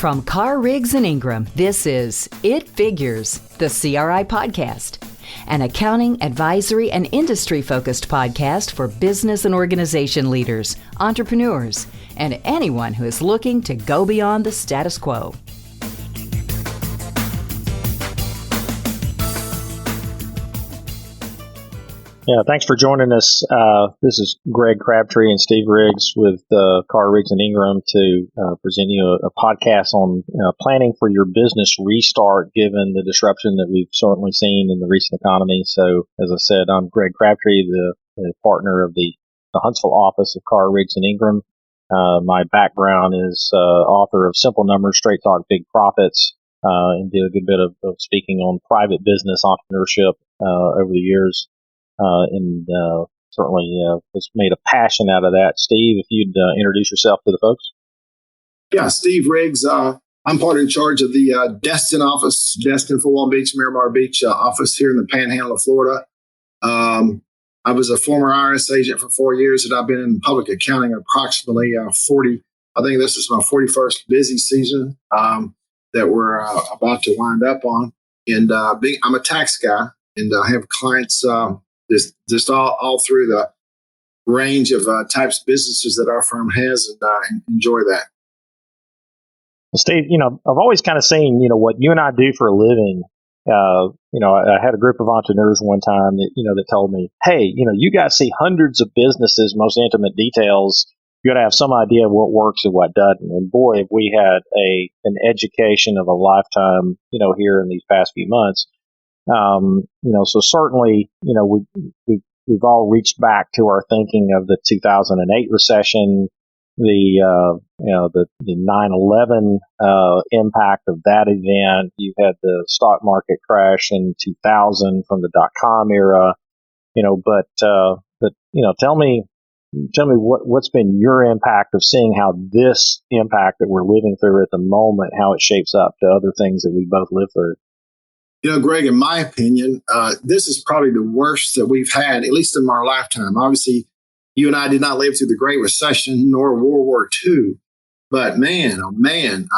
From Carr, Riggs, and Ingram, this is It Figures, the CRI podcast, an accounting, advisory, and industry-focused podcast for business and organization leaders, entrepreneurs, and anyone who is looking to go beyond the status quo. Yeah, thanks for joining us. This is Greg Crabtree and Steve Riggs with Carr, Riggs, and Ingram to present you a podcast on planning for your business restart given the disruption that we've certainly seen in the recent economy. So, as I said, I'm Greg Crabtree, the partner of the Huntsville office of Carr, Riggs, and Ingram. My background is author of Simple Numbers, Straight Talk, Big Profits, and did a good bit of speaking on private business entrepreneurship over the years. And certainly has made a passion out of that. Steve, if you'd introduce yourself to the folks. Yeah, Steve Riggs. I'm part in charge of the Destin office, Destin, Fort Walton Beach, Miramar Beach office here in the Panhandle of Florida. I was a former IRS agent for 4 years, and I've been in public accounting approximately 40. I think this is my 41st busy season that we're about to wind up on. And I'm a tax guy, and I have clients just all through the range of types of businesses that our firm has, and enjoy that. Well, Steve, I've always kind of seen, what you and I do for a living. I had a group of entrepreneurs one time that told me, hey, you guys see hundreds of businesses, most intimate details. You got to have some idea of what works and what doesn't. And boy, have we had an education of a lifetime, here in these past few months. So certainly, we've all reached back to our thinking of the 2008 recession, the 9/11 impact of that event. You had the stock market crash in 2000 from the .com era, but tell me what's been your impact of seeing how this impact that we're living through at the moment, how it shapes up to other things that we both live through. Greg, in my opinion, this is probably the worst that we've had, at least in our lifetime. Obviously, you and I did not live through the Great Recession nor World War II. But man, oh man,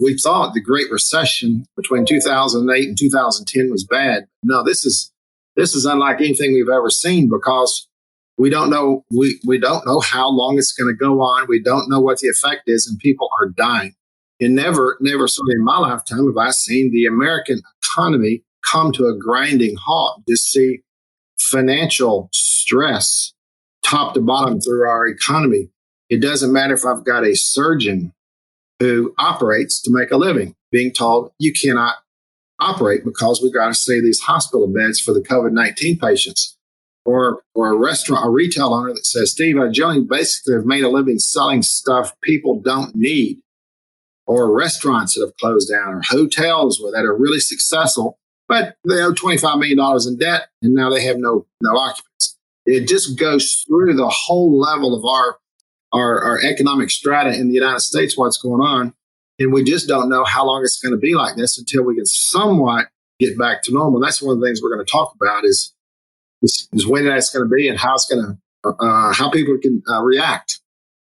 we thought the Great Recession between 2008 and 2010 was bad. No, this is unlike anything we've ever seen, because we don't know we don't know how long it's going to go on. We don't know what the effect is, and people are dying. And never certainly in my lifetime have I seen the American economy come to a grinding halt. Just see financial stress top to bottom through our economy. It doesn't matter if I've got a surgeon who operates to make a living, being told you cannot operate because we've got to save these hospital beds for the COVID-19 patients. Or a restaurant, a retail owner that says, Steve, I generally basically have made a living selling stuff people don't need. Or restaurants that have closed down, or hotels that are really successful, but they owe $25 million in debt, and now they have no occupants. It just goes through the whole level of our economic strata in the United States, what's going on, and we just don't know how long it's going to be like this until we can somewhat get back to normal. That's one of the things we're going to talk about is when that's going to be and how it's going to how people can react.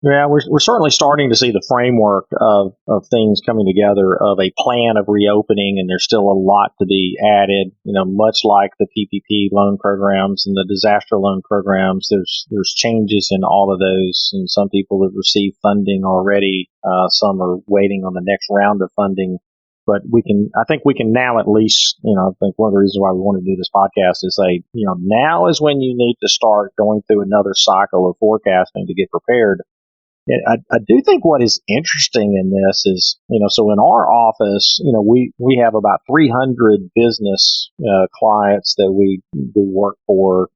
Yeah, we're certainly starting to see the framework of things coming together, of a plan of reopening, and there's still a lot to be added. Much like the PPP loan programs and the disaster loan programs, there's changes in all of those, and some people have received funding already. Some are waiting on the next round of funding. But I think we can now at least, I think one of the reasons why we want to do this podcast is say, now is when you need to start going through another cycle of forecasting to get prepared. I do think what is interesting in this is, so in our office, we have about 300 business clients that we do work for.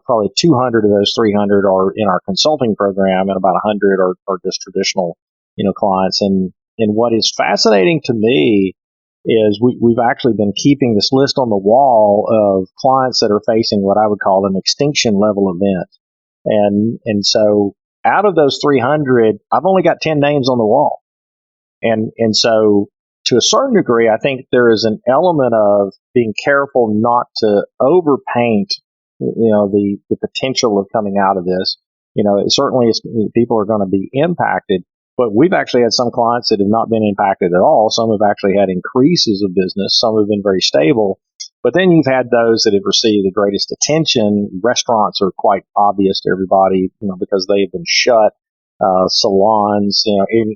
Probably 200 of those 300 are in our consulting program, and about 100 are just traditional, clients. And what is fascinating to me is we've actually been keeping this list on the wall of clients that are facing what I would call an extinction level event. And so out of those 300, I've only got 10 names on the wall. And so to a certain degree, I think there is an element of being careful not to overpaint, the potential of coming out of this. It certainly is, people are going to be impacted. But we've actually had some clients that have not been impacted at all. Some have actually had increases of business. Some have been very stable. But then you've had those that have received the greatest attention. Restaurants are quite obvious to everybody, because they have been shut. Salons,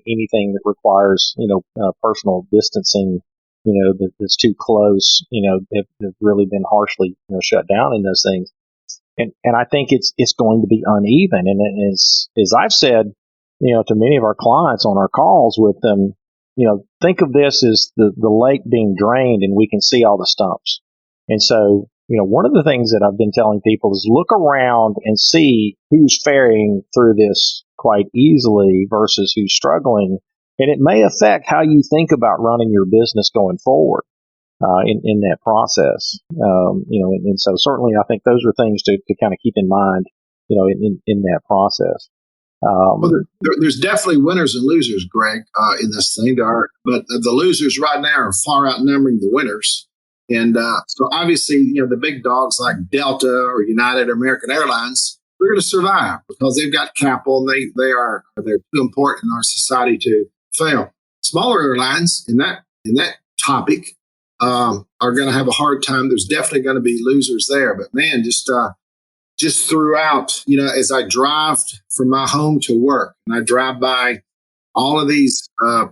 anything that requires, personal distancing, that's too close, have really been harshly, shut down in those things. And I think it's going to be uneven. And as I've said, to many of our clients on our calls with them, think of this as the lake being drained and we can see all the stumps. And so, one of the things that I've been telling people is look around and see who's faring through this quite easily versus who's struggling. And it may affect how you think about running your business going forward in that process. And so certainly I think those are things to kind of keep in mind, in that process. Well, there's definitely winners and losers, Greg, in this thing. But the losers right now are far outnumbering the winners. And so obviously, the big dogs like Delta or United or American Airlines, they're going to survive because they've got capital and they're too important in our society to fail. Smaller airlines in that topic are going to have a hard time. There's definitely going to be losers there. But man, just throughout, as I drive from my home to work and I drive by all of these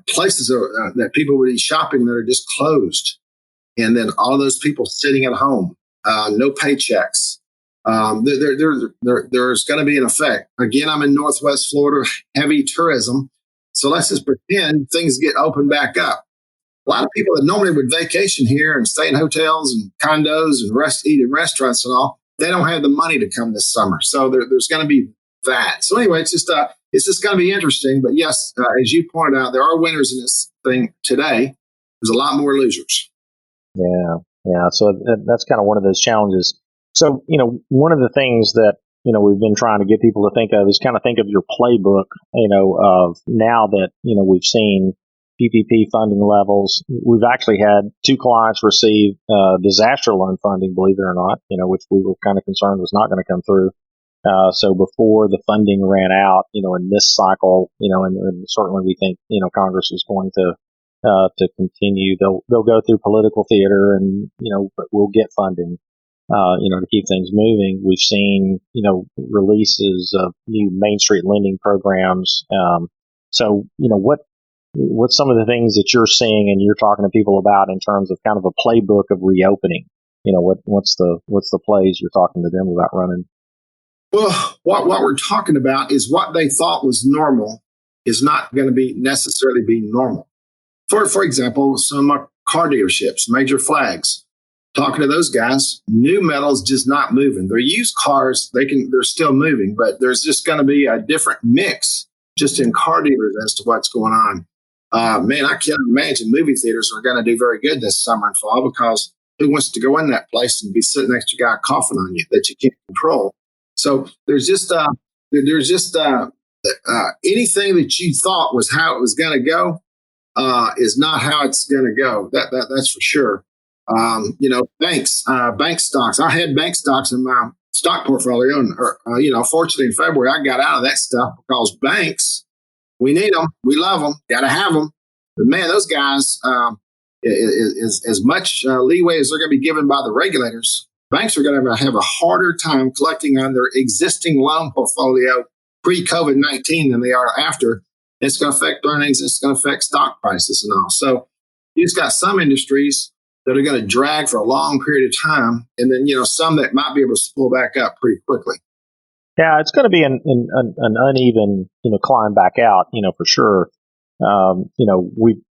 places that people would be shopping that are just closed. And then all of those people sitting at home, no paychecks. There's going to be an effect. Again, I'm in Northwest Florida, heavy tourism. So let's just pretend things get opened back up. A lot of people that normally would vacation here and stay in hotels and condos and eat in restaurants and all, they don't have the money to come this summer. So there's going to be that. So anyway, it's just going to be interesting. But yes, as you pointed out, there are winners in this thing today. There's a lot more losers. Yeah. So that's kind of one of those challenges. So, one of the things that, we've been trying to get people to think of is kind of think of your playbook, of now that, we've seen PPP funding levels. We've actually had 2 clients receive disaster loan funding, believe it or not, which we were kind of concerned was not going to come through. So before the funding ran out, in this cycle, and certainly we think, Congress is going to continue. They'll go through political theater and, but we'll get funding, to keep things moving. We've seen, releases of new Main Street lending programs. So, what's some of the things that you're seeing and you're talking to people about in terms of kind of a playbook of reopening? What's the plays you're talking to them about running? Well, what we're talking about is what they thought was normal is not going to be necessarily be normal. For example, some car dealerships, major flags, talking to those guys, new metal's just not moving. They're used cars, they're still moving, but there's just going to be a different mix just in car dealers as to what's going on. Man, I can't imagine movie theaters are going to do very good this summer and fall because who wants to go in that place and be sitting next to a guy coughing on you that you can't control? So there's just anything that you thought was how it was going to go. Is not how it's going to go. That's for sure. Banks, bank stocks. I had bank stocks in my stock portfolio, and fortunately in February I got out of that stuff because banks, we need them, we love them, got to have them. But man, those guys, is as much leeway as they're going to be given by the regulators. Banks are going to have a harder time collecting on their existing loan portfolio pre-COVID-19 than they are after. It's going to affect earnings. It's going to affect stock prices and all. So you've got some industries that are going to drag for a long period of time. And then, some that might be able to pull back up pretty quickly. Yeah, it's going to be an uneven, climb back out, for sure.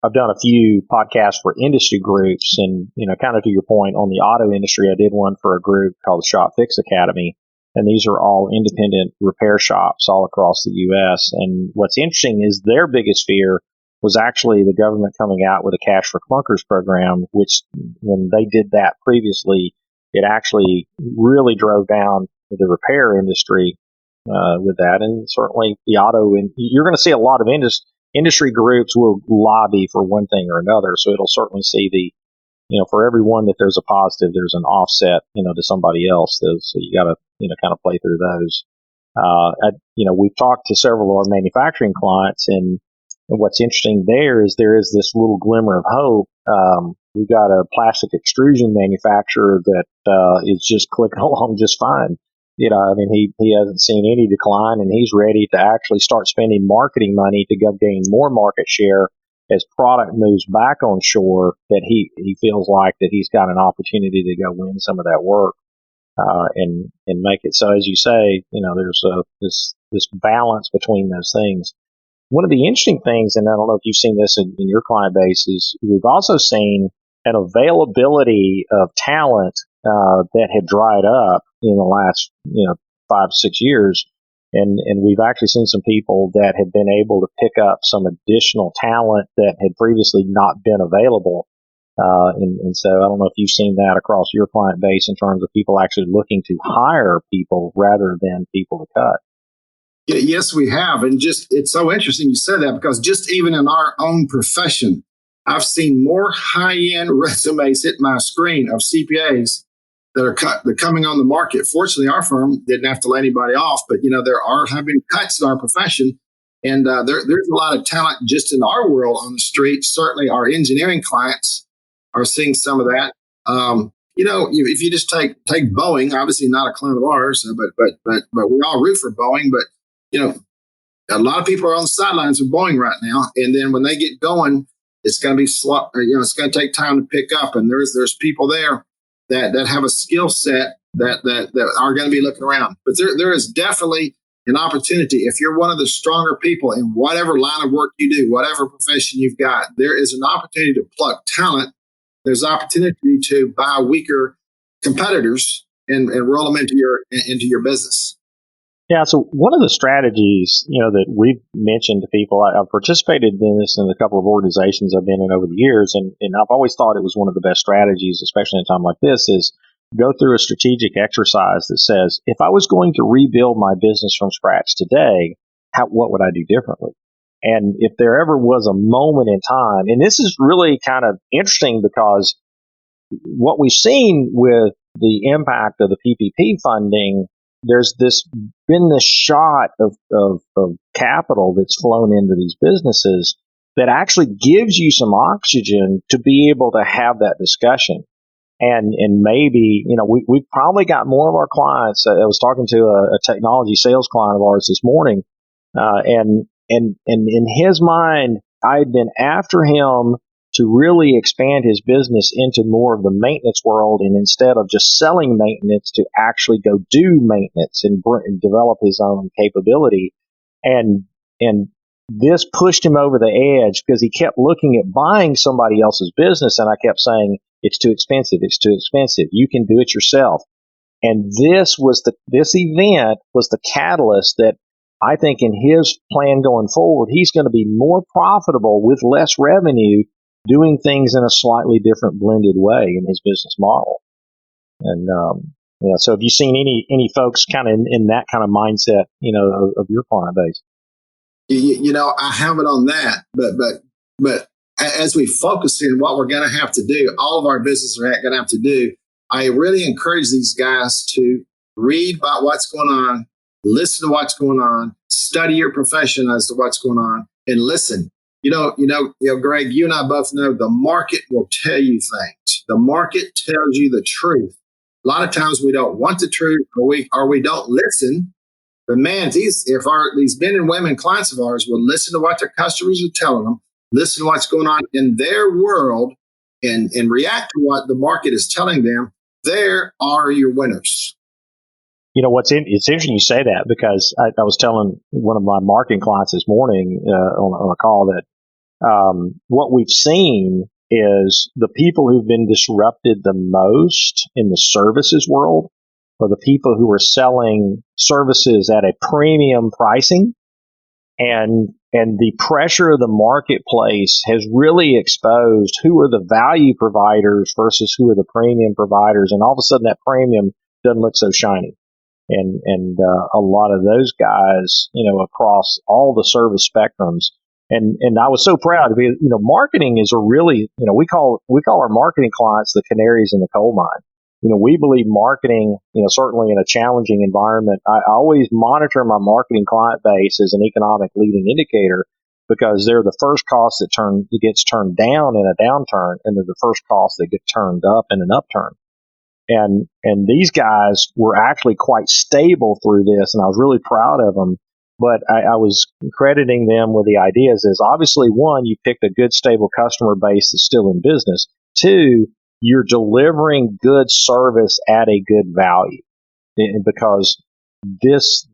I've done a few podcasts for industry groups and, kind of to your point on the auto industry, I did one for a group called the Shop Fix Academy. And these are all independent repair shops all across the U.S. And what's interesting is their biggest fear was actually the government coming out with a cash for clunkers program, which when they did that previously, it actually really drove down the repair industry with that. And certainly the auto, and you're going to see a lot of industry groups will lobby for one thing or another. So it'll certainly see for every one that there's a positive, there's an offset, to somebody else. So you got to, kind of play through those. We've talked to several of our manufacturing clients and, And what's interesting there is this little glimmer of hope. We've got a plastic extrusion manufacturer that is just clicking along just fine. I mean, he hasn't seen any decline, and he's ready to actually start spending marketing money to go gain more market share as product moves back on shore, that he feels like that he's got an opportunity to go win some of that work and make it. So as you say, there's this balance between those things. One of the interesting things, and I don't know if you've seen this in your client base, is we've also seen an availability of talent that had dried up in the last 5-6 years. And we've actually seen some people that have been able to pick up some additional talent that had previously not been available. And so I don't know if you've seen that across your client base in terms of people actually looking to hire people rather than people to cut. Yes, we have. And it's so interesting you said that, because just even in our own profession, I've seen more high-end resumes hit my screen of CPAs that are coming on the market. Fortunately, our firm didn't have to lay anybody off, but have been cuts in our profession, and there's a lot of talent just in our world on the street. Certainly, our engineering clients are seeing some of that. If you just take Boeing, obviously not a client of ours, but we all root for Boeing. But a lot of people are on the sidelines with Boeing right now, and then when they get going, it's going to be slow. It's going to take time to pick up, and there's people there that have a skill set that are going to be looking around. But there is definitely an opportunity. If you're one of the stronger people in whatever line of work you do, whatever profession you've got, there is an opportunity to pluck talent. There's opportunity to buy weaker competitors and roll them into your business. Yeah, so one of the strategies, that we've mentioned to people, I've participated in this in a couple of organizations I've been in over the years, and I've always thought it was one of the best strategies, especially in a time like this, is go through a strategic exercise that says, if I was going to rebuild my business from scratch today, what would I do differently? And if there ever was a moment in time, and this is really kind of interesting because what we've seen with the impact of the PPP funding, there's been this shot of capital that's flown into these businesses that actually gives you some oxygen to be able to have that discussion. And maybe, we've probably got more of our clients. I was talking to a technology sales client of ours this morning, and in his mind, I had been after him to really expand his business into more of the maintenance world, and instead of just selling maintenance, to actually go do maintenance and develop his own capability. And this pushed him over the edge because he kept looking at buying somebody else's business, and I kept saying, it's too expensive. It's too expensive. You can do it yourself. And this event was the catalyst that I think in his plan going forward, he's going to be more profitable with less revenue, doing things in a slightly different blended way in his business model. And, so have you seen any folks kind of in that kind of mindset, of your client base? I haven't on that, but as we focus in what we're going to have to do, all of our businesses are going to have to do, I really encourage these guys to read about what's going on, listen to what's going on, study your profession as to what's going on, and listen. Greg, you and I both know the market will tell you things. The market tells you the truth. A lot of times we don't want the truth, or we don't listen. But man, these men and women clients of ours will listen to what their customers are telling them, listen to what's going on in their world, and react to what the market is telling them. There are your winners. It's interesting you say that, because I was telling one of my marketing clients this morning on a call that what we've seen is the people who've been disrupted the most in the services world are the people who are selling services at a premium pricing. And the pressure of the marketplace has really exposed who are the value providers versus who are the premium providers. And all of a sudden that premium doesn't look so shiny. And a lot of those guys, across all the service spectrums. And I was so proud to be, marketing is a really, we call our marketing clients the canaries in the coal mine. We believe marketing, certainly in a challenging environment, I always monitor my marketing client base as an economic leading indicator, because they're the first cost that gets turned down in a downturn, and they're the first cost that get turned up in an upturn. And these guys were actually quite stable through this, and I was really proud of them. But I was crediting them with the ideas is obviously, one, you picked a good, stable customer base that's still in business. Two, you're delivering good service at a good value. And because this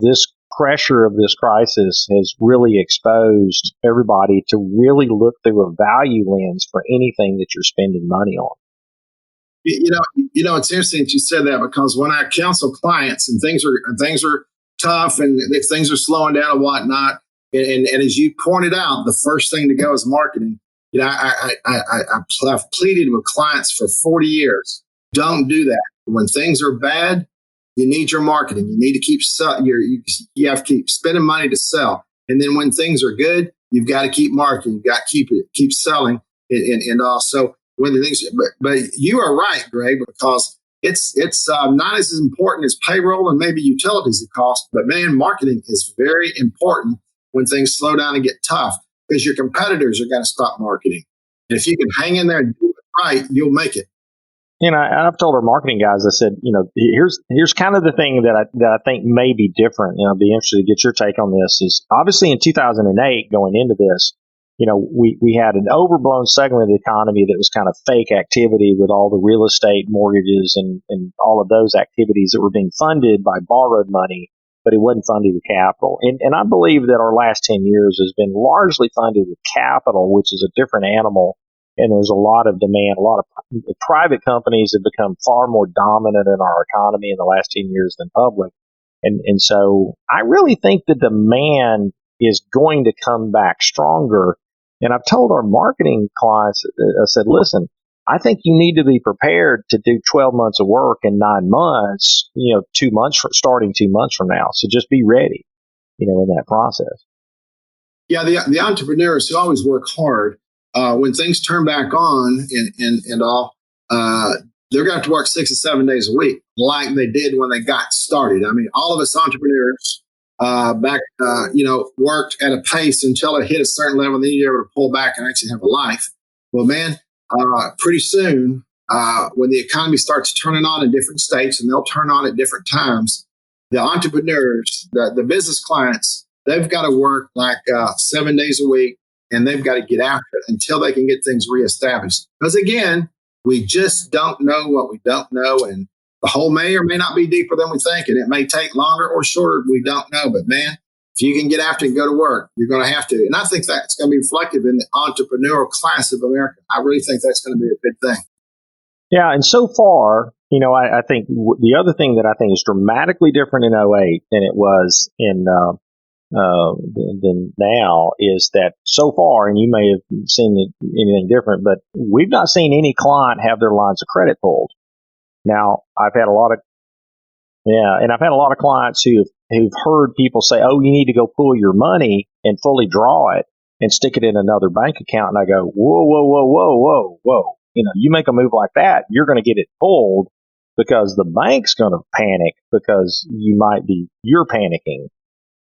pressure of this crisis has really exposed everybody to really look through a value lens for anything that you're spending money on. It's interesting that you said that, because when I counsel clients and things are tough and if things are slowing down and whatnot, and as you pointed out, the first thing to go is marketing. I've pleaded with clients for 40 years. Don't do that. When things are bad, you need your marketing. You need to keep you have to keep spending money to sell. And then when things are good, you've got to keep marketing. You've got to keep selling, and also when the things. But you are right, Greg, because it's not as important as payroll and maybe utilities it costs. But man, marketing is very important when things slow down and get tough, because your competitors are going to stop marketing. And if you can hang in there and do it right, you'll make it. I've told our marketing guys, I said, here's kind of the thing that I think may be different. I'd be interested to get your take on this. Is obviously in 2008 going into this, we had an overblown segment of the economy that was kind of fake activity with all the real estate mortgages and all of those activities that were being funded by borrowed money, but it wasn't funded with capital. And I believe that our last 10 years has been largely funded with capital, which is a different animal. And there's a lot of demand. A lot of private companies have become far more dominant in our economy in the last 10 years than public. And so I really think the demand is going to come back stronger. And I've told our marketing clients, I said, listen, I think you need to be prepared to do 12 months of work in 9 months, 2 months starting 2 months from now. So just be ready, in that process. Yeah, the entrepreneurs who always work hard, when things turn back on and all, they're going to have to work 6 to 7 days a week, like they did when they got started. I mean, all of us entrepreneurs worked at a pace until it hit a certain level, and then you're able to pull back and actually have a life. Well, man, pretty soon, when the economy starts turning on in different states, and they'll turn on at different times, the entrepreneurs, the business clients, they've got to work like 7 days a week. And they've got to get after it until they can get things reestablished. Because again, we just don't know what we don't know. And the hole may or may not be deeper than we think. And it may take longer or shorter. We don't know. But man, if you can get after it and go to work, you're going to have to. And I think that's going to be reflective in the entrepreneurial class of America. I really think that's going to be a good thing. Yeah. And so far, I think the other thing that I think is dramatically different in 2008 than it was than now is that so far, and you may have seen anything different, but we've not seen any client have their lines of credit pulled. Now, I've had a lot of clients who've heard people say, "Oh, you need to go pull your money and fully draw it and stick it in another bank account." And I go, "Whoa, whoa, whoa, whoa, whoa, whoa! You make a move like that, you're going to get it pulled because the bank's going to panic because you're panicking."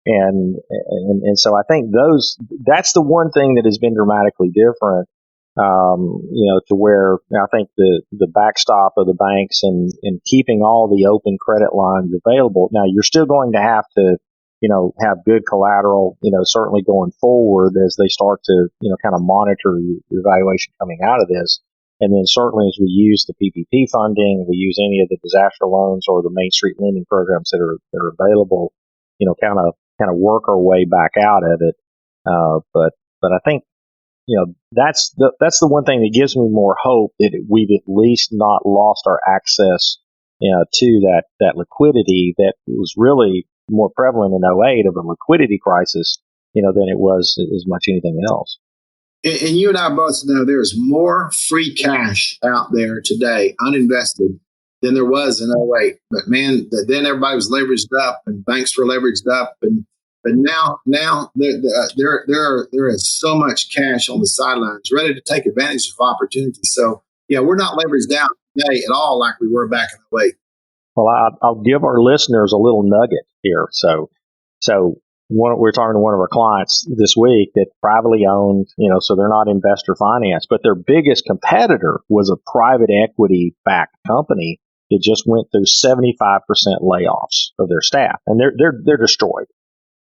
And so I think that's the one thing that has been dramatically different, to where I think the backstop of the banks and keeping all the open credit lines available. Now, you're still going to have to, have good collateral, certainly going forward as they start to, kind of monitor the evaluation coming out of this. And then certainly as we use the PPP funding, we use any of the disaster loans or the Main Street lending programs that are available, kind of work our way back out of it. But I think, that's the one thing that gives me more hope that we've at least not lost our access, to that liquidity that was really more prevalent in 2008 of a liquidity crisis, than it was as much anything else. And you and I both know there's more free cash out there today, uninvested, than there was in 2008. But man, then everybody was leveraged up and banks were leveraged up. But now there is so much cash on the sidelines ready to take advantage of opportunities. So, yeah, we're not leveraged down today at all like we were back in 2008. Well, I'll give our listeners a little nugget here. So we're talking to one of our clients this week that privately owned, so they're not investor finance, but their biggest competitor was a private equity backed company that just went through 75% layoffs of their staff, and they're destroyed.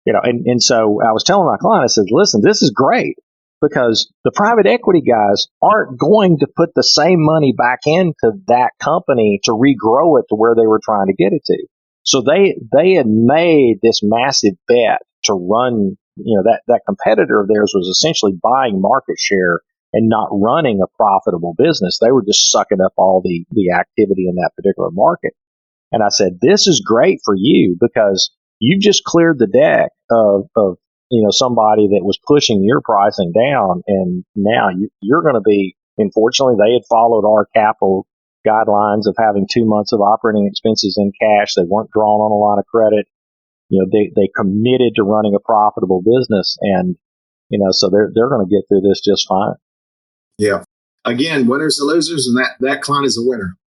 And so I was telling my client, I said, listen, this is great because the private equity guys aren't going to put the same money back into that company to regrow it to where they were trying to get it to. So they had made this massive bet to run, that competitor of theirs was essentially buying market share and not running a profitable business. They were just sucking up all the activity in that particular market. And I said, this is great for you because you just cleared the deck of somebody that was pushing your pricing down. And now you're going to be, unfortunately, they had followed our capital guidelines of having 2 months of operating expenses in cash. They weren't drawn on a line of credit. They committed to running a profitable business, and so they're going to get through this just fine. Yeah. Again, winners and losers, and that client is a winner.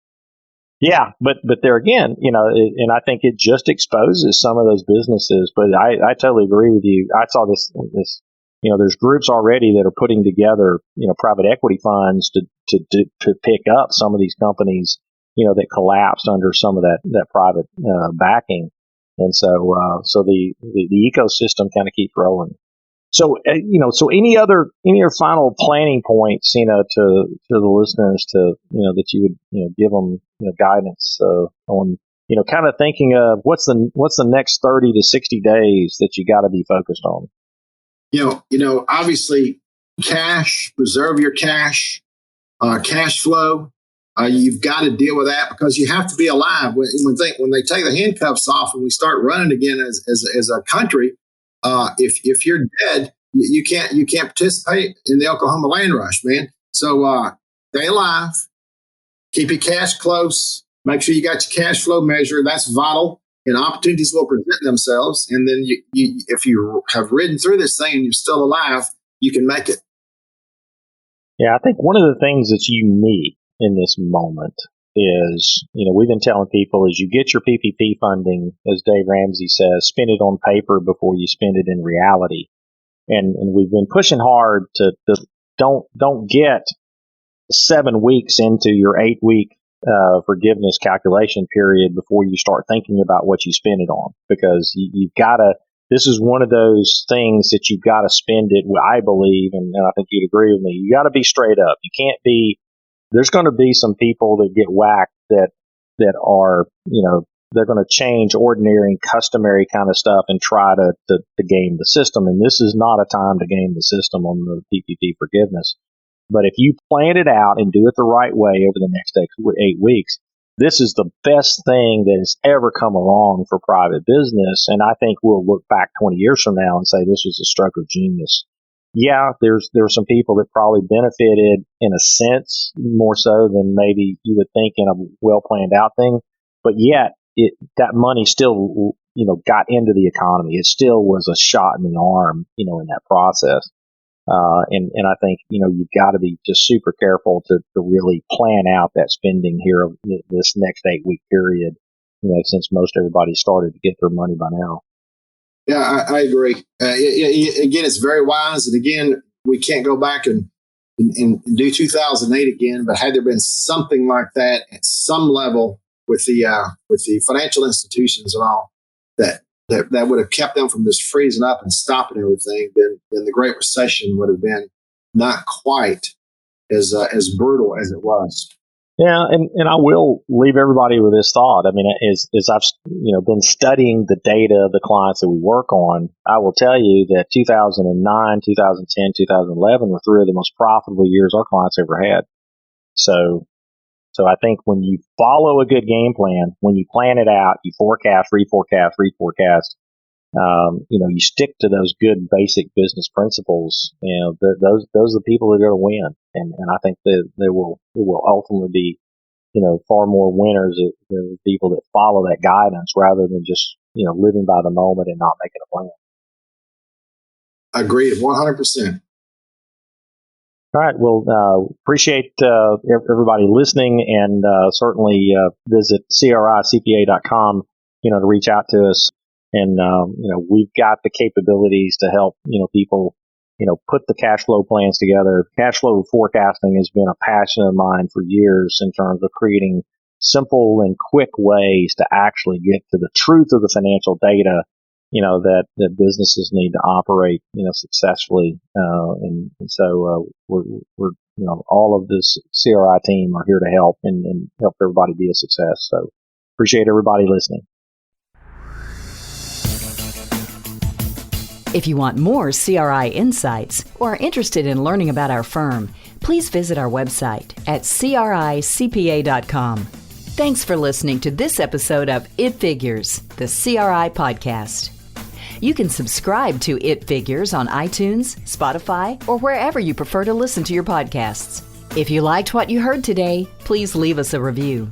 Yeah, but there again, and I think it just exposes some of those businesses. But I totally agree with you. I saw this. There's groups already that are putting together, private equity funds to pick up some of these companies, that collapsed under some of that private backing, and so the ecosystem kind of keeps rolling. So so any other final planning points, to the listeners that you would give them guidance on kind of thinking of what's the next 30 to 60 days that you got to be focused on. Obviously, preserve your cash flow. You've got to deal with that because you have to be alive when they take the handcuffs off and we start running again as a country. If you're dead, you can't participate in the Oklahoma land rush, man. So stay alive, keep your cash close, make sure you got your cash flow measure. That's vital. And opportunities will present themselves. And then if you have ridden through this thing and you're still alive, you can make it. Yeah, I think one of the things that's unique in this moment is, we've been telling people as you get your PPP funding, as Dave Ramsey says, spend it on paper before you spend it in reality. And we've been pushing hard to don't get 7 weeks into your 8-week forgiveness calculation period before you start thinking about what you spend it on, because you've got to. This is one of those things that you've got to spend it. I believe, and I think you'd agree with me. You got to be straight up. You can't be. There's going to be some people that get whacked that are they're going to change ordinary and customary kind of stuff and try to game the system. And this is not a time to game the system on the PPP forgiveness. But if you plan it out and do it the right way over the next 8 weeks, this is the best thing that has ever come along for private business. And I think we'll look back 20 years from now and say this was a stroke of genius. Yeah, there were some people that probably benefited in a sense more so than maybe you would think in a well-planned out thing. But yet, that money still, got into the economy. It still was a shot in the arm, in that process. And I think, you've got to be just super careful to really plan out that spending here this next 8-week period, since most everybody started to get their money by now. Yeah, I agree. Again, it's very wise. And again, we can't go back and do 2008 again, but had there been something like that at some level with the financial institutions and all that would have kept them from just freezing up and stopping everything, then the Great Recession would have been not quite as brutal as it was. Yeah, and I will leave everybody with this thought. I mean, as I've been studying the data of the clients that we work on, I will tell you that 2009, 2010, 2011 were 3 of the most profitable years our clients ever had. So I think when you follow a good game plan, when you plan it out, you forecast, reforecast, you stick to those good basic business principles. Those are the people that are going to win, and I think that it will ultimately be far more winners than people that follow that guidance rather than just living by the moment and not making a plan. Agreed, 100%. All right. Well, appreciate everybody listening, and certainly visit cricpa.com, to reach out to us. And, we've got the capabilities to help, people, put the cash flow plans together. Cash flow forecasting has been a passion of mine for years in terms of creating simple and quick ways to actually get to the truth of the financial data, that businesses need to operate, successfully. And so, we're, all of this CRI team are here to help and help everybody be a success. So appreciate everybody listening. If you want more CRI insights or are interested in learning about our firm, please visit our website at cricpa.com. Thanks for listening to this episode of It Figures, the CRI podcast. You can subscribe to It Figures on iTunes, Spotify, or wherever you prefer to listen to your podcasts. If you liked what you heard today, please leave us a review.